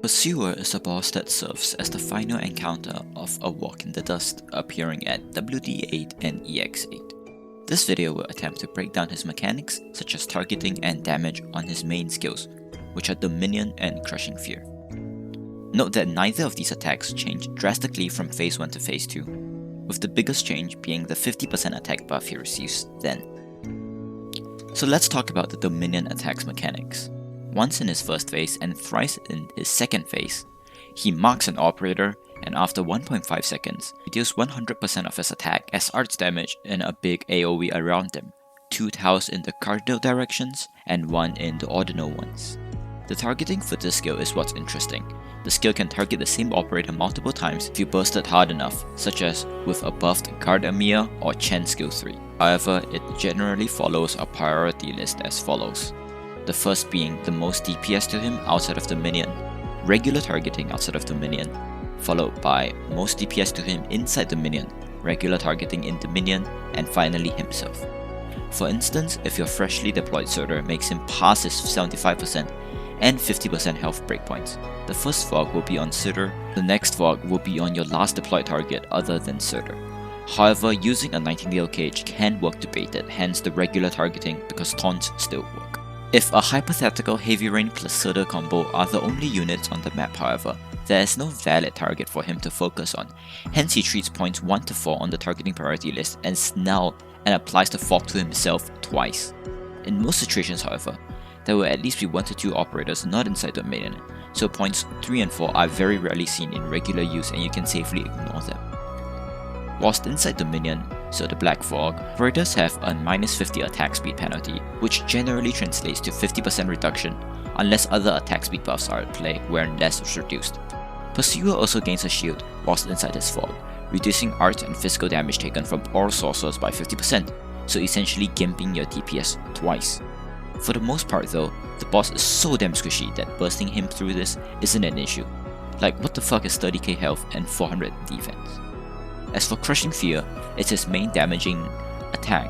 Pursuer is a boss that serves as the final encounter of A Walk in the Dust, appearing at WD8 and EX8. This video will attempt to break down his mechanics, such as targeting and damage on his main skills, which are Dominion and Crushing Fear. Note that neither of these attacks change drastically from Phase 1 to Phase 2, with the biggest change being the 50% attack buff he receives then. So let's talk about the Dominion attacks mechanics. Once in his first phase and thrice in his second phase, he marks an operator and after 1.5 seconds, he deals 100% of his attack as arts damage in a big AoE around them, 2 tiles in the cardinal directions and 1 in the ordinal ones. The targeting for this skill is what's interesting. The skill can target the same operator multiple times if you burst it hard enough, such as with a buffed Gardamir or Chen skill 3. However, it generally follows a priority list as follows. The first being the most DPS to him outside of the minion, regular targeting outside of the minion, followed by most DPS to him inside the minion, regular targeting in the minion, and finally himself. For instance, if your freshly deployed Surtur makes him pass his 75% and 50% health breakpoints, the first fog will be on Surtur, the next fog will be on your last deployed target other than Surtur. However, using a Nightingale cage can work to bait it, hence the regular targeting because taunts still work. If a hypothetical Heavy Rain plus Surtur combo are the only units on the map however, there is no valid target for him to focus on, hence he treats points 1 to 4 on the targeting priority list as Snell and applies the fog to himself twice. In most situations however, there will at least be 1 to 2 operators not inside the minion, so points 3 and 4 are very rarely seen in regular use and you can safely ignore them. Whilst inside the minion, so the Black Fog, operators have a -50 attack speed penalty, which generally translates to 50% reduction unless other attack speed buffs are at play wherein less is reduced. Pursuer also gains a shield whilst inside his fog, reducing art and physical damage taken from all sources by 50%, so essentially gimping your DPS twice. For the most part though, the boss is so damn squishy that bursting him through this isn't an issue. Like what the fuck is 30k health and 400 defense? As for Crushing Fear, it's his main damaging attack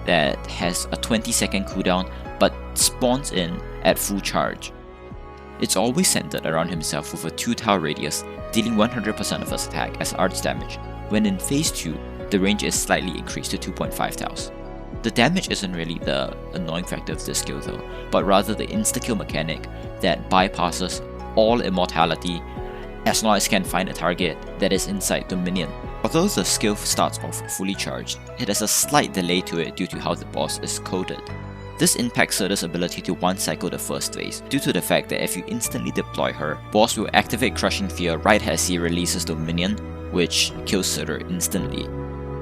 that has a 20-second cooldown but spawns in at full charge. It's always centered around himself with a 2-tile radius, dealing 100% of his attack as arts damage, when in Phase 2, the range is slightly increased to 2.5 tiles. The damage isn't really the annoying factor of this skill though, but rather the insta-kill mechanic that bypasses all immortality as long as it can find a target that is inside the minion. Although the skill starts off fully charged, it has a slight delay to it due to how the boss is coded. This impacts Surtur's ability to one-cycle the first phase, due to the fact that if you instantly deploy her, boss will activate Crushing Fear right as he releases the minion, which kills Surtur instantly.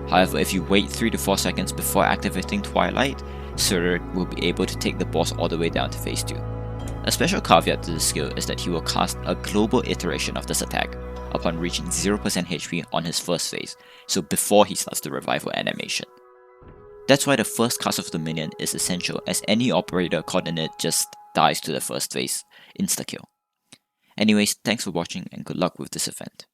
However, if you wait 3 to 4 seconds before activating Twilight, Surtur will be able to take the boss all the way down to Phase 2. A special caveat to this skill is that he will cast a global iteration of this attack upon reaching 0% HP on his first phase, so before he starts the revival animation. That's why the first cast of the minion is essential, as any operator caught in it just dies to the first phase, insta-kill. Anyways, thanks for watching and good luck with this event.